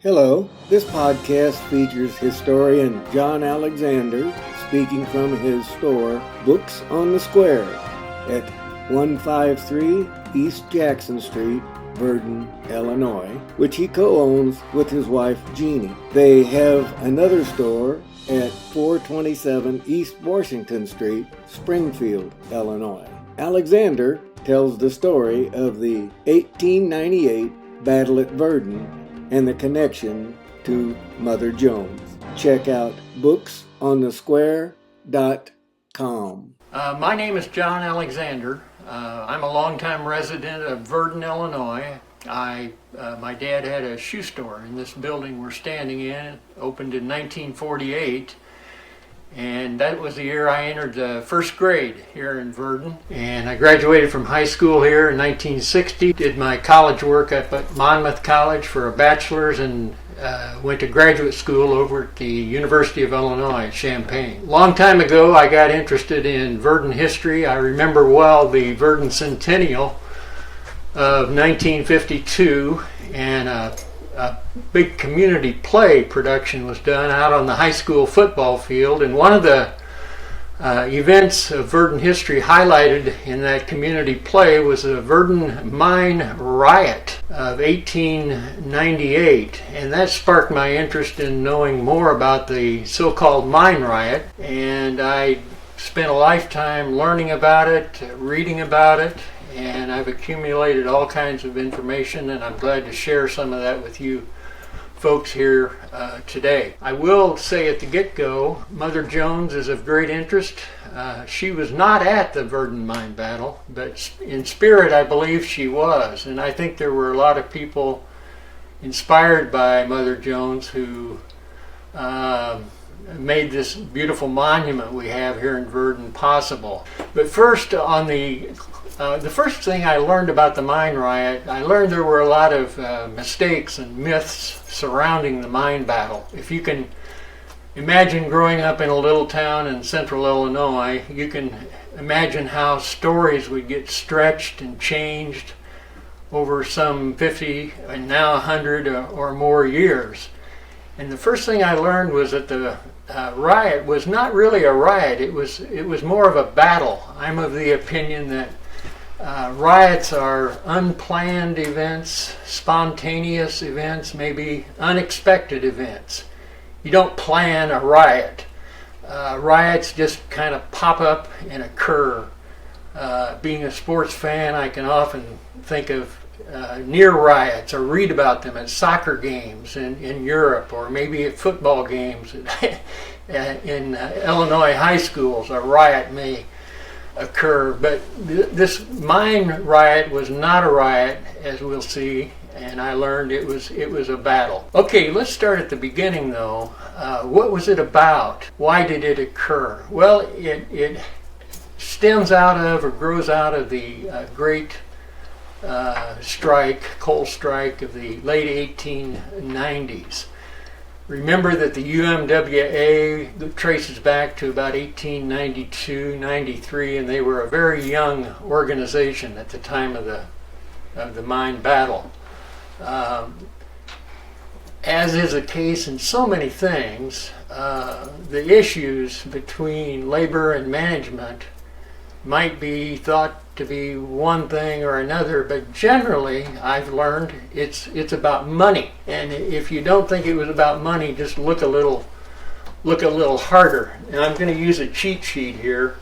Hello, this podcast features historian John Alexander speaking from his store, Books on the Square, at 153 East Jackson Street, Virden, Illinois, which he co-owns with his wife Jeannie. They have another store at 427 East Washington Street, Springfield, Illinois. Alexander tells the story of the 1898 battle at Virden and the connection to Mother Jones. Check out booksonthesquare.com. My name is John Alexander. I'm a longtime resident of Virden, Illinois. My dad had a shoe store in this building we're standing in. It opened in 1948, and that was the year I entered the first grade here in Virden. And I graduated from high school here in 1960, did my college work up at Monmouth College for a bachelor's, and went to graduate school over at the University of Illinois at Champaign. Long time ago, I got interested in Virden history. I remember well the Virden Centennial of 1952, and a big community play production was done out on the high school football field, and one of the events of Virden history highlighted in that community play was the Virden Mine Riot of 1898, and that sparked my interest in knowing more about the so-called mine riot, and I spent a lifetime learning about it, reading about it, and I've accumulated all kinds of information, and I'm glad to share some of that with you folks here today. I will say at the get-go, Mother Jones is of great interest. She was not at the Virden mine battle, but in spirit I believe she was, and I think there were a lot of people inspired by Mother Jones who made this beautiful monument we have here in Virden possible. But first, on the first thing I learned about the mine riot, I learned there were a lot of mistakes and myths surrounding the mine battle. If you can imagine growing up in a little town in central Illinois, you can imagine how stories would get stretched and changed over some 50 and now 100 or more years. And the first thing I learned was that the riot was not really a riot. It was more of a battle. I'm of the opinion that riots are unplanned events, spontaneous events, maybe unexpected events. You don't plan a riot. Riots just kind of pop up and occur. Being a sports fan, I can often think of near riots or read about them at soccer games in Europe, or maybe at football games in Illinois high schools. A riot may occur, but this mine riot was not a riot, as we'll see, and I learned it was a battle. Okay, let's start at the beginning though. What was it about? Why did it occur? Well, it stems out of or grows out of the great coal strike of the late 1890s. Remember that the UMWA traces back to about 1892-93, and they were a very young organization at the time of the mine battle. As is the case in so many things, the issues between labor and management might be thought to be one thing or another, but generally I've learned it's about money. And if you don't think it was about money, just look a little harder. And I'm going to use a cheat sheet here,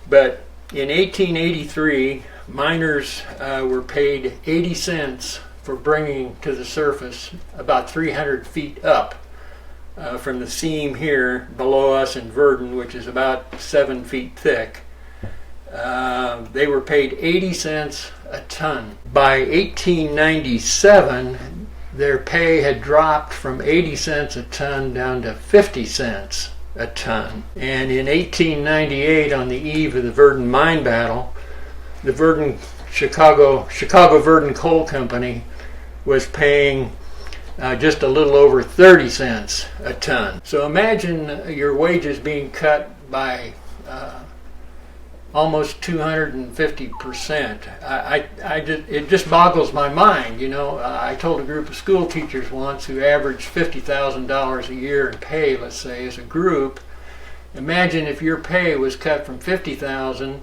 but in 1883 miners were paid 80 cents for bringing to the surface about 300 feet up from the seam here below us in Virden, which is about 7 feet thick. They were paid 80 cents a ton. By 1897, their pay had dropped from 80 cents a ton down to 50 cents a ton. And in 1898, on the eve of the Virden mine battle, the Chicago-Virden Coal Company was paying just a little over 30 cents a ton. So imagine your wages being cut by almost 250%. It just boggles my mind. You know, I told a group of school teachers once who averaged $50,000 a year in pay, let's say, as a group. Imagine if your pay was cut from $50,000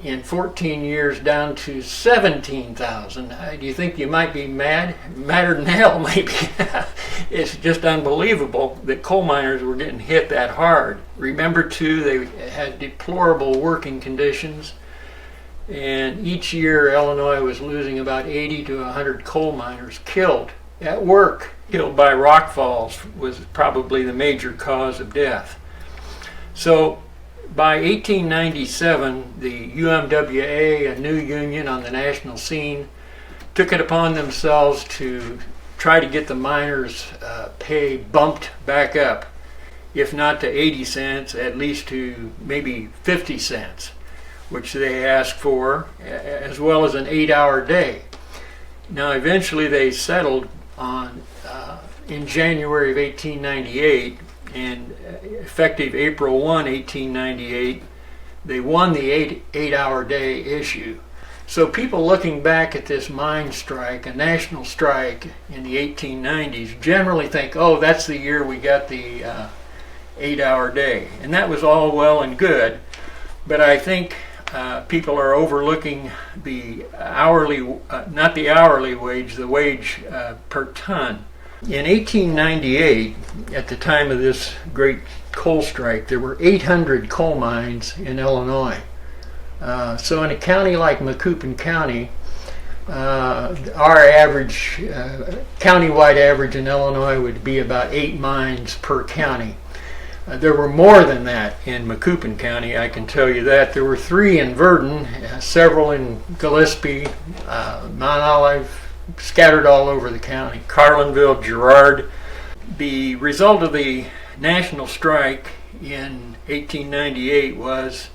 in 14 years down to $17,000. Do you think you might be mad? Madder than hell, maybe. It's just unbelievable that coal miners were getting hit that hard. Remember, too, they had deplorable working conditions, and each year Illinois was losing about 80 to 100 coal miners killed at work. Killed by rock falls was probably the major cause of death. So by 1897, the UMWA, a new union on the national scene, took it upon themselves to try to get the miners' pay bumped back up, if not to 80 cents, at least to maybe 50 cents, which they asked for, as well as an 8-hour day. Now, eventually they settled on, in January of 1898, and effective April 1, 1898, they won the 8-hour day issue. So people looking back at this mine strike, a national strike in the 1890s, generally think, oh, that's the year we got the 8-hour day. And that was all well and good, but I think people are overlooking the hourly, not the hourly wage, the wage per ton. In 1898, at the time of this great coal strike, there were 800 coal mines in Illinois. So in a county like Macoupin County, our average, countywide average in Illinois would be about 8 mines per county. There were more than that in Macoupin County, I can tell you that. There were 3 in Virden, several in Gillespie, Mount Olive, scattered all over the county, Carlinville, Girard. The result of the national strike in 1898 was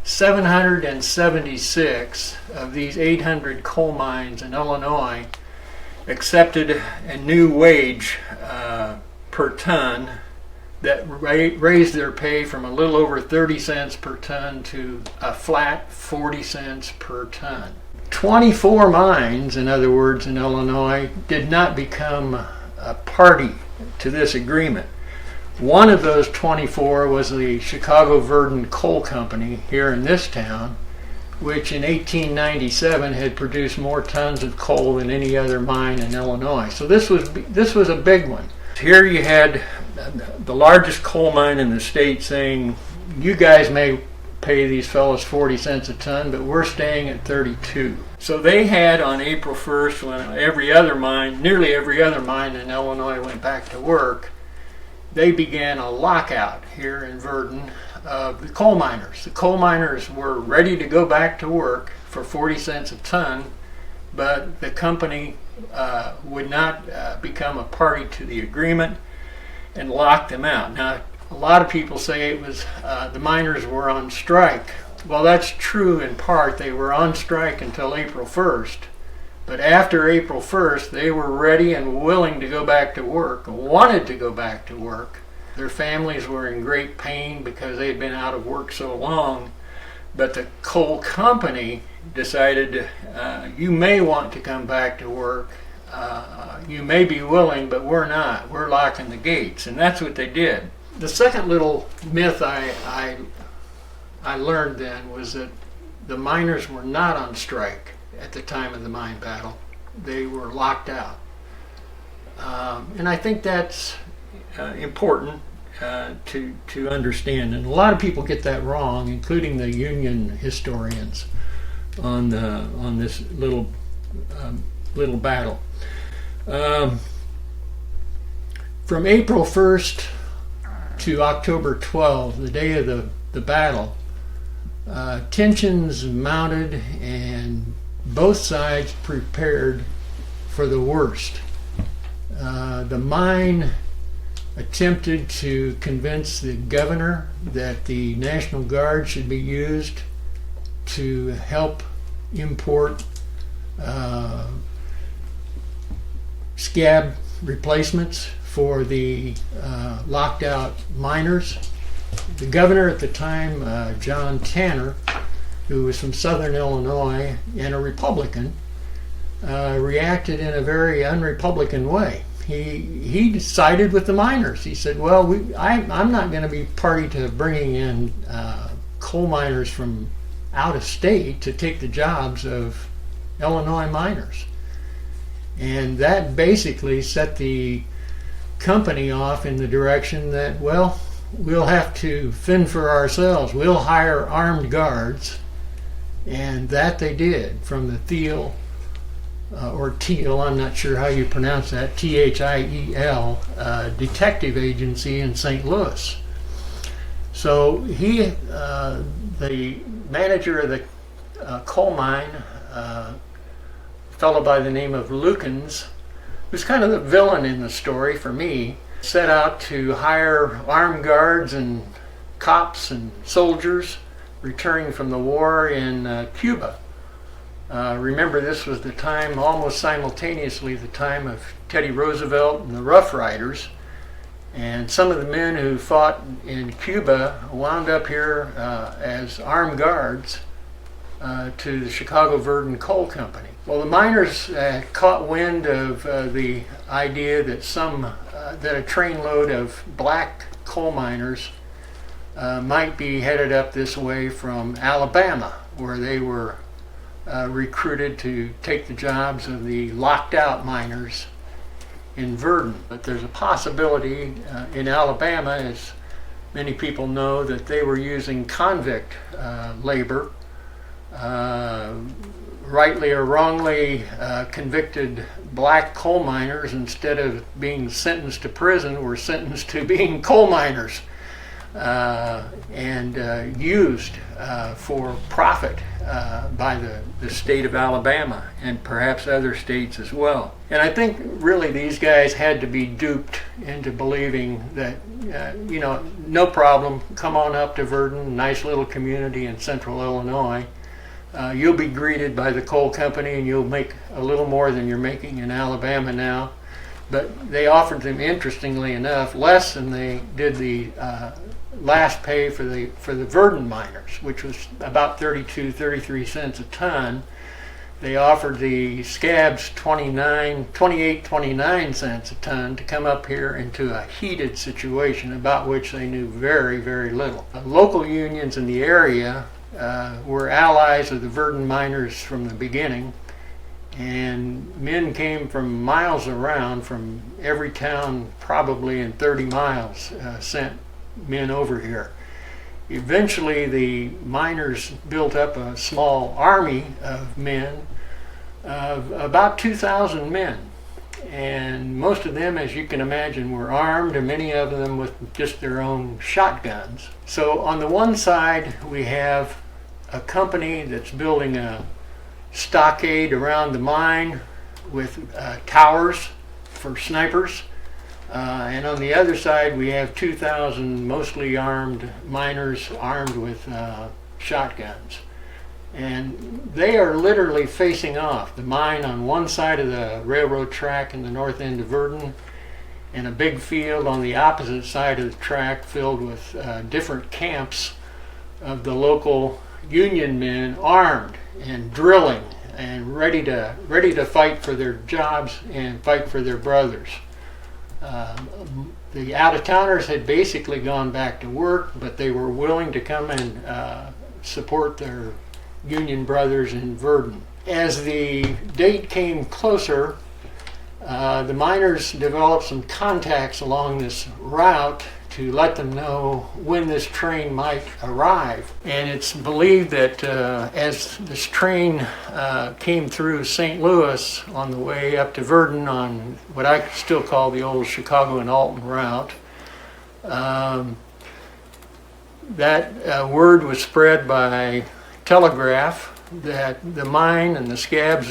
776 of these 800 coal mines in Illinois accepted a new wage per ton that raised their pay from a little over 30 cents per ton to a flat 40 cents per ton. 24 mines, in other words, in Illinois, did not become a party to this agreement. One of those 24 was the Chicago-Virden Coal Company here in this town, which in 1897 had produced more tons of coal than any other mine in Illinois. So this was a big one. Here you had the largest coal mine in the state saying, you guys may pay these fellows 40 cents a ton, but we're staying at 32. So they had on April 1st, when nearly every other mine in Illinois went back to work, they began a lockout here in Virden of the coal miners. The coal miners were ready to go back to work for 40 cents a ton, but the company would not become a party to the agreement and locked them out. Now, a lot of people say it was the miners were on strike. Well, that's true in part. They were on strike until April 1st. But after April 1st, they were ready and willing to go back to work, wanted to go back to work. Their families were in great pain because they had been out of work so long. But the coal company decided, you may want to come back to work. You may be willing, but we're not. We're locking the gates. And that's what they did. The second little myth I learned then was that the miners were not on strike at the time of the mine battle. They were locked out. And I think that's important to understand. And a lot of people get that wrong, including the union historians on this little battle. From April 1st to October 12th, the day of the battle, tensions mounted and both sides prepared for the worst. The mine attempted to convince the governor that the National Guard should be used to help import scab replacements for the locked out miners. The governor at the time, John Tanner, who was from Southern Illinois and a Republican, reacted in a very unrepublican way. He sided with the miners. He said, well, I'm not going to be party to bringing in coal miners from out of state to take the jobs of Illinois miners. And that basically set the company off in the direction that, well, we'll have to fend for ourselves. We'll hire armed guards. And that they did from the Thiel, or Thiel, I'm not sure how you pronounce that, Thiel, detective agency in St. Louis. So the manager of the coal mine, a fellow by the name of Lukens, who's kind of the villain in the story for me, set out to hire armed guards and cops and soldiers returning from the war in Cuba. Remember, this was the time, almost simultaneously, the time of Teddy Roosevelt and the Rough Riders. And some of the men who fought in Cuba wound up here as armed guards to the Chicago-Virden Coal Company. Well, the miners caught wind of the idea that that a trainload of black coal miners might be headed up this way from Alabama, where they were recruited to take the jobs of the locked out miners in Virden. But there's a possibility in Alabama, as many people know, that they were using convict labor, rightly or wrongly convicted black coal miners, instead of being sentenced to prison, were sentenced to being coal miners. And used for profit by the state of Alabama and perhaps other states as well. And I think really these guys had to be duped into believing that, no problem, come on up to Virden, nice little community in central Illinois. You'll be greeted by the coal company and you'll make a little more than you're making in Alabama now. But they offered them, interestingly enough, less than they did the last pay for the Virden miners, which was about 33 cents a ton. They offered the scabs 29 cents a ton to come up here into a heated situation about which they knew very, very little. Local unions in the area were allies of the Virden miners from the beginning, and men came from miles around, from every town probably in 30 miles, sent men over here. Eventually the miners built up a small army of men, of about 2,000 men, and most of them, as you can imagine, were armed, and many of them with just their own shotguns. So on the one side we have a company that's building a stockade around the mine with towers for snipers. And on the other side, we have 2,000 mostly armed miners armed with shotguns. And they are literally facing off. The mine on one side of the railroad track in the north end of Virden, and a big field on the opposite side of the track filled with different camps of the local Union men, armed and drilling and ready to fight for their jobs and fight for their brothers. The out-of-towners had basically gone back to work, but they were willing to come and support their Union brothers in Virden. As the date came closer, the miners developed some contacts along this route to let them know when this train might arrive. And it's believed that as this train came through St. Louis on the way up to Virden on what I still call the old Chicago and Alton route, that word was spread by telegraph that the mine and the scab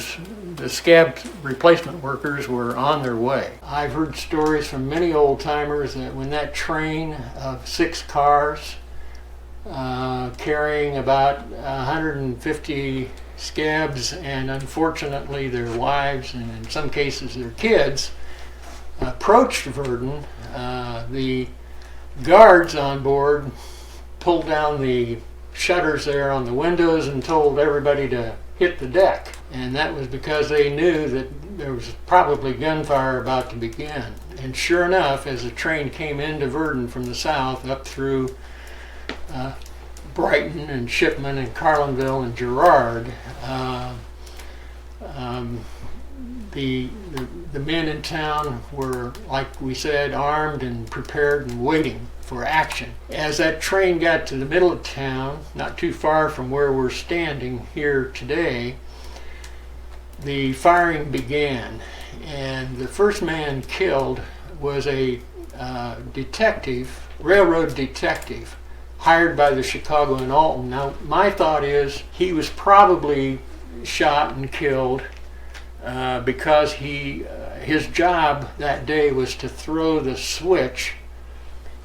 replacement workers were on their way. I've heard stories from many old timers that when that train of 6 cars carrying about 150 scabs and unfortunately their wives and in some cases their kids approached Virden, the guards on board pulled down the shutters there on the windows and told everybody to hit the deck. And that was because they knew that there was probably gunfire about to begin. And sure enough, as the train came into Virden from the south up through Brighton and Shipman and Carlinville and Girard, the men in town were, like we said, armed and prepared and waiting for action. As that train got to the middle of town, not too far from where we're standing here today, the firing began. And the first man killed was a detective, railroad detective, hired by the Chicago and Alton. Now, my thought is he was probably shot and killed because his job that day was to throw the switch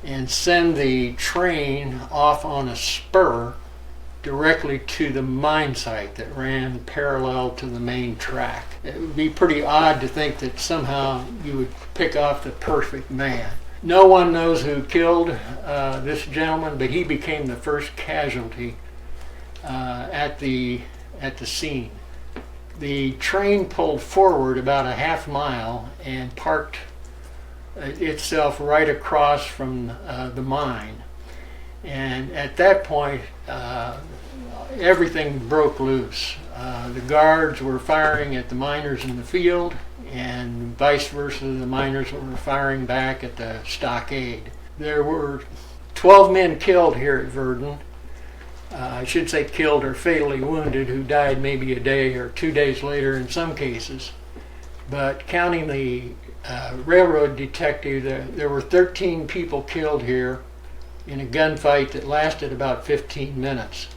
and send the train off on a spur directly to the mine site that ran parallel to the main track. It would be pretty odd to think that somehow you would pick off the perfect man. No one knows who killed this gentleman, but he became the first casualty at the scene. The train pulled forward about a half mile and parked itself right across from the mine. And at that point, everything broke loose. The guards were firing at the miners in the field, and vice versa, the miners were firing back at the stockade. There were 12 men killed here at Virden. I should say killed or fatally wounded, who died maybe a day or 2 days later in some cases. But counting the railroad detective, there were 13 people killed here in a gunfight that lasted about 15 minutes.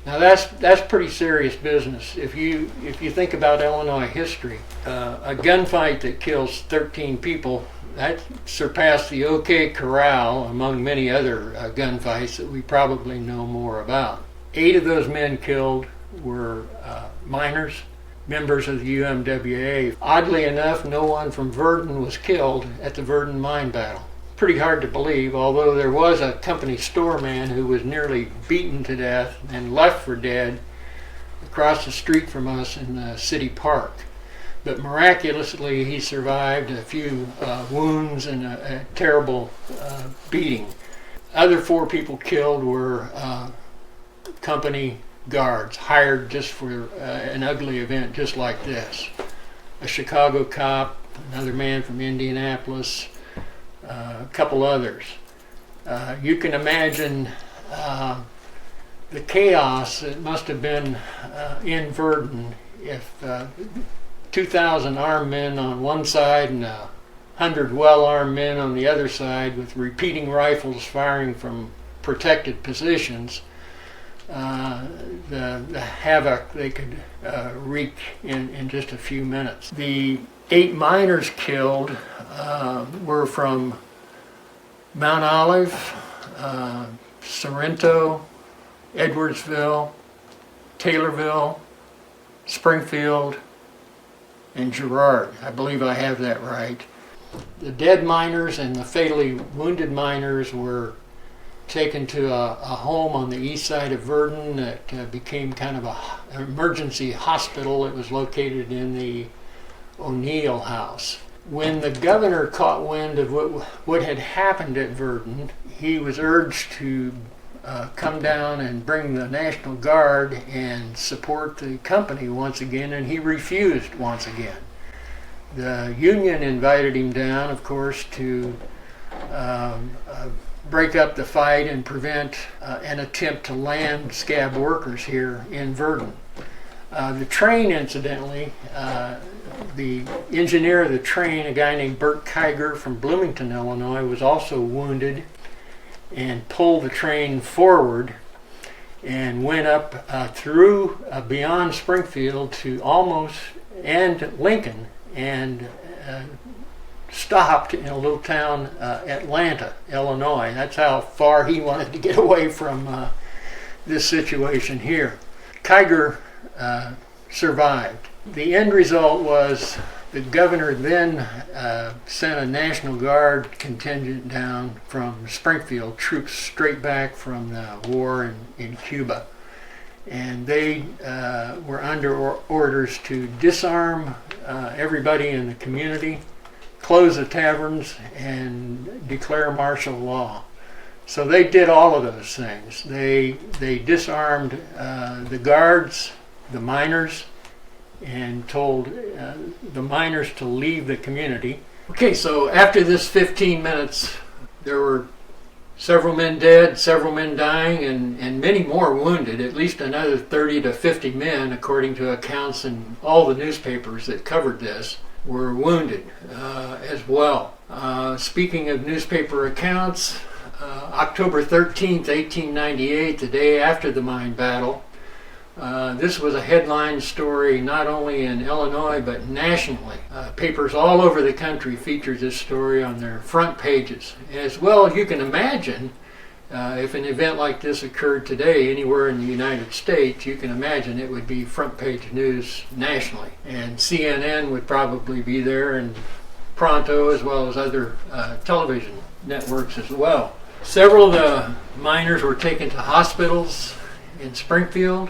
Now that's pretty serious business. If you think about Illinois history, a gunfight that kills 13 people, that surpassed the OK Corral among many other gunfights that we probably know more about. 8 of those men killed were miners, members of the UMWA. Oddly enough, no one from Virden was killed at the Virden mine battle. Pretty hard to believe, although there was a company storeman who was nearly beaten to death and left for dead across the street from us in the city park. But miraculously, he survived a few wounds and a terrible beating. Other 4 people killed were company guards hired just for an ugly event just like this. A Chicago cop, another man from Indianapolis, a couple others. You can imagine the chaos that must have been in Virden if 2,000 armed men on one side and 100 well-armed men on the other side with repeating rifles firing from protected positions. The havoc they could wreak in just a few minutes. The 8 miners killed were from Mount Olive, Sorrento, Edwardsville, Taylorville, Springfield, and Girard. I believe I have that right. The dead miners and the fatally wounded miners were taken to a home on the east side of Virden that became kind of an emergency hospital. It was located in the O'Neill House. When the governor caught wind of what had happened at Virden, he was urged to come down and bring the National Guard and support the company once again, and he refused once again. The Union invited him down, of course, to break up the fight and prevent an attempt to land scab workers here in Virden. The train, incidentally, the engineer of the train, a guy named Bert Kiger from Bloomington, Illinois, was also wounded and pulled the train forward and went up through beyond Springfield to almost and Lincoln and stopped in a little town, Atlanta, Illinois. That's how far he wanted to get away from this situation here. Kiger survived. The end result was The governor then sent a National Guard contingent down from Springfield, troops straight back from the war in Cuba. And they were under orders to disarm everybody in the community, close the taverns, and declare martial law. So they did all of those things. They disarmed the guards, the miners, and told the miners to leave the community. Okay, so after this 15 minutes, there were several men dead, several men dying, and many more wounded. At least another 30 to 50 men, according to accounts in all the newspapers that covered this, were wounded as well. Speaking of newspaper accounts, October 13th, 1898, the day after the mine battle, this was a headline story not only in Illinois but nationally. Papers all over the country featured this story on their front pages. As well as you can imagine, if an event like this occurred today anywhere in the United States, you can imagine it would be front page news nationally. And CNN would probably be there, and Pronto, as well as other television networks as well. Several of the miners were taken to hospitals in Springfield.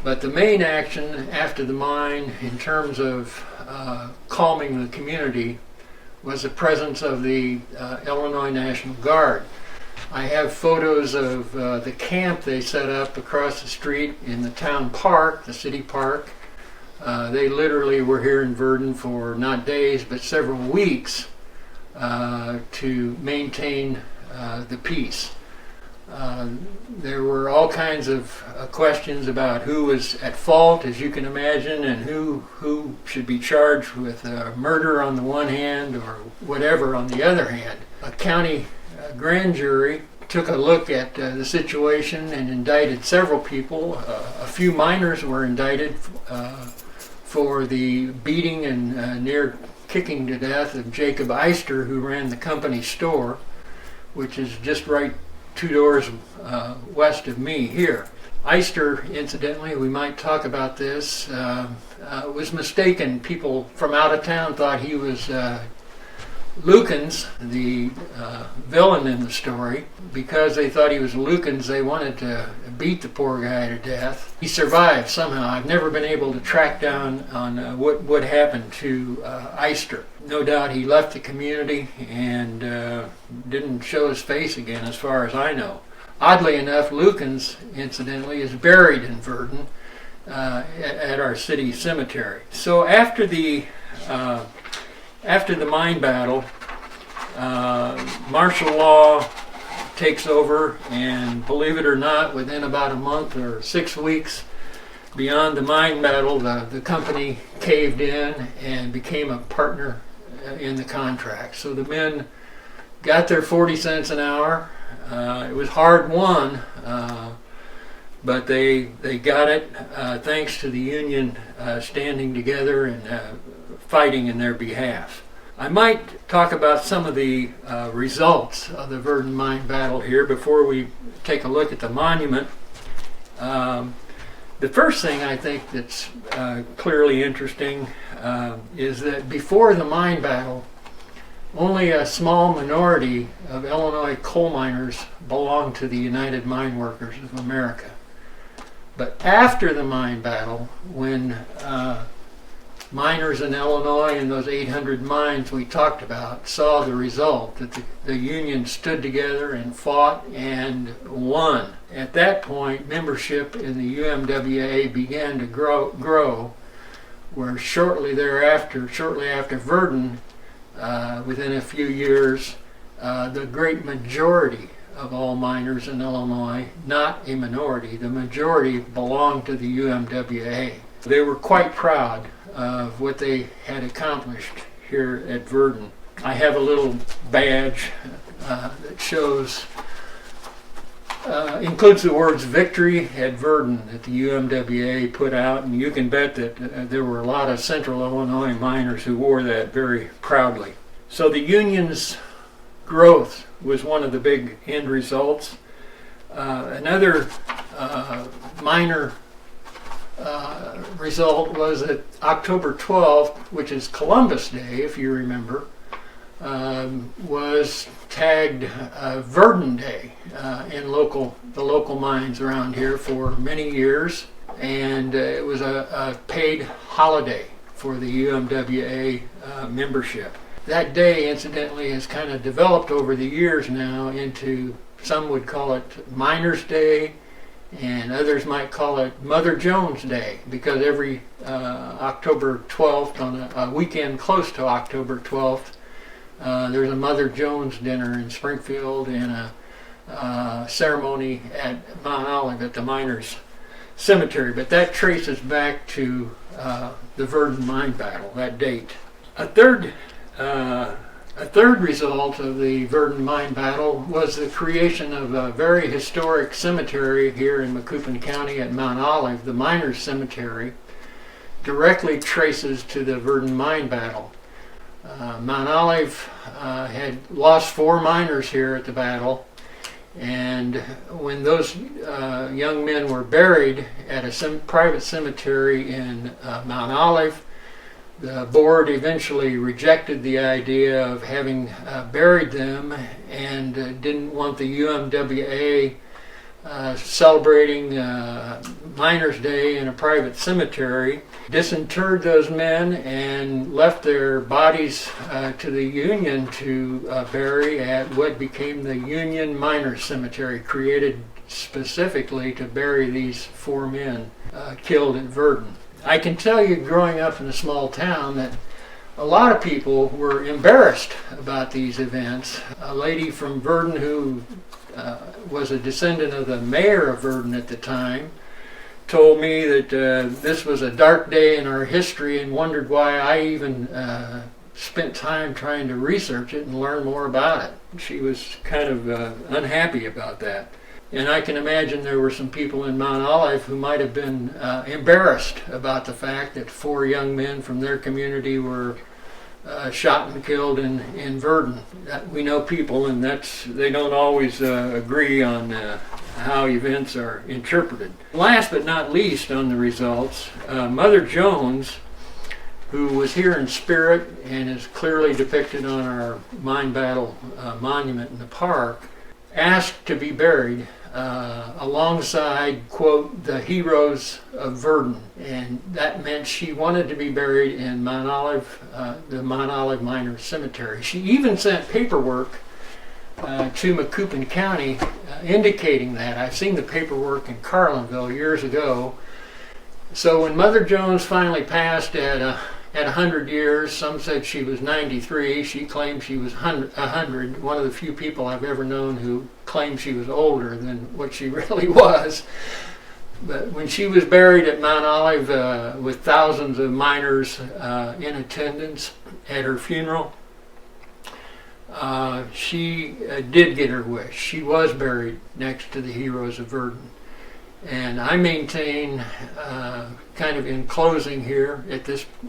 But the main action after the mine, in terms of calming the community, was the presence of the Illinois National Guard. I have photos of the camp they set up across the street in the town park, the city park. They literally were here in Virden for not days, but several weeks to maintain the peace. There were all kinds of questions about who was at fault, as you can imagine, and who should be charged with murder on the one hand or whatever on the other hand. A county grand jury took a look at the situation and indicted several people. A few miners were indicted for the beating and near kicking to death of Jacob Eister, who ran the company store, which is just right 2 doors west of me here. Eister, incidentally, we might talk about this, was mistaken. People from out of town thought he was Lukens, the villain in the story. Because they thought he was Lukens, they wanted to beat the poor guy to death. He survived somehow. I've never been able to track down on what happened to Eister. No doubt he left the community and didn't show his face again, as far as I know. Oddly enough, Lukens, incidentally, is buried in Virden at our city cemetery. So after the mine battle, martial law takes over, and believe it or not, within about a month or 6 weeks beyond the mine battle, the company caved in and became a partner in the contract. So the men got their 40 cents an hour. It was hard won, but they got it thanks to the union standing together and fighting in their behalf. I might talk about some of the results of the Virden mine battle here before we take a look at the monument. The first thing I think that's clearly interesting is that before the mine battle, only a small minority of Illinois coal miners belonged to the United Mine Workers of America. But after the mine battle, when miners in Illinois in those 800 mines we talked about saw the result, that the union stood together and fought and won. At that point, membership in the UMWA began to grow, where shortly after Virden, within a few years, the great majority of all miners in Illinois, not a minority, the majority belonged to the UMWA. They were quite proud of what they had accomplished here at Virden. I have a little badge that shows, includes the words "Victory at Virden" that the UMWA put out, and you can bet that there were a lot of Central Illinois miners who wore that very proudly. So the union's growth was one of the big end results. Another minor result was that October 12th, which is Columbus Day, if you remember, was tagged Virden Day in the local mines around here for many years, and it was a paid holiday for the UMWA membership. That day, incidentally, has kind of developed over the years now into, some would call it Miners' Day, and others might call it Mother Jones Day, because every October 12th, on a weekend close to October 12th, there's a Mother Jones dinner in Springfield and a ceremony at Mount Olive at the Miners' Cemetery. But that traces back to the Virden mine battle, that date. A third result of the Virden mine battle was the creation of a very historic cemetery here in Macoupin County at Mount Olive. The Miners' Cemetery directly traces to the Virden mine battle. Mount Olive had lost 4 miners here at the battle, and when those young men were buried at a private cemetery in Mount Olive, the board eventually rejected the idea of having buried them and didn't want the UMWA celebrating Miners' Day in a private cemetery, disinterred those men and left their bodies to the Union to bury at what became the Union Miners' Cemetery, created specifically to bury these 4 men killed at Virden. I can tell you, growing up in a small town, that a lot of people were embarrassed about these events. A lady from Virden who was a descendant of the mayor of Virden at the time told me that this was a dark day in our history and wondered why I even spent time trying to research it and learn more about it. She was kind of unhappy about that. And I can imagine there were some people in Mount Olive who might have been embarrassed about the fact that 4 young men from their community were shot and killed in Virden. We know people, and they don't always agree on how events are interpreted. Last but not least on the results, Mother Jones, who was here in spirit and is clearly depicted on our mine battle monument in the park, asked to be buried alongside, quote, the heroes of Virden. And that meant she wanted to be buried in Mount Olive, the Mount Olive Miners' Cemetery. She even sent paperwork to Macoupin County indicating that. I've seen the paperwork in Carlinville years ago. So when Mother Jones finally passed at 100 years, some said she was 93, she claimed she was 100, one of the few people I've ever known who claimed she was older than what she really was. But when she was buried at Mount Olive with thousands of miners in attendance at her funeral, she did get her wish. She was buried next to the heroes of Virden. And I maintain, kind of in closing here,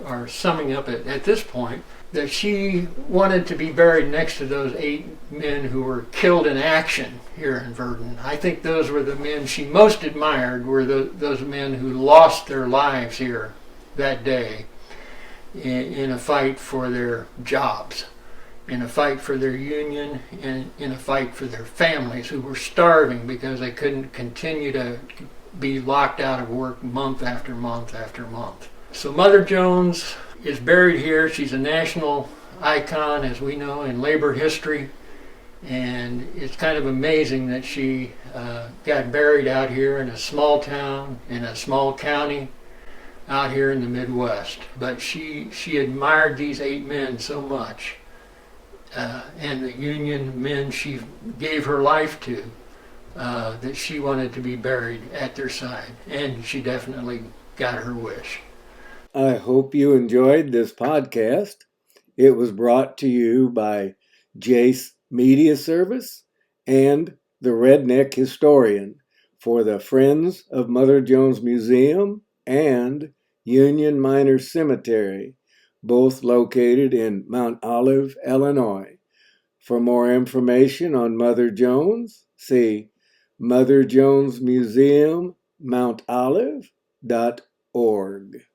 or summing up at this point, that she wanted to be buried next to those 8 men who were killed in action here in Virden. I think those were the men she most admired, were those men who lost their lives here that day in a fight for their jobs, in a fight for their union, and in a fight for their families who were starving because they couldn't continue to be locked out of work month after month after month. So Mother Jones is buried here. She's a national icon, as we know, in labor history, and it's kind of amazing that she got buried out here in a small town, in a small county, out here in the Midwest. But she admired these 8 men so much, and the Union men she gave her life to, that she wanted to be buried at their side, and she definitely got her wish. I hope you enjoyed this podcast. It was brought to you by Jase Media Service and the Redneck Historian for the Friends of Mother Jones Museum and Union Miners Cemetery, both located in Mount Olive, Illinois. For more information on Mother Jones, see Mother Jones Museum, Mount Olive.org. org.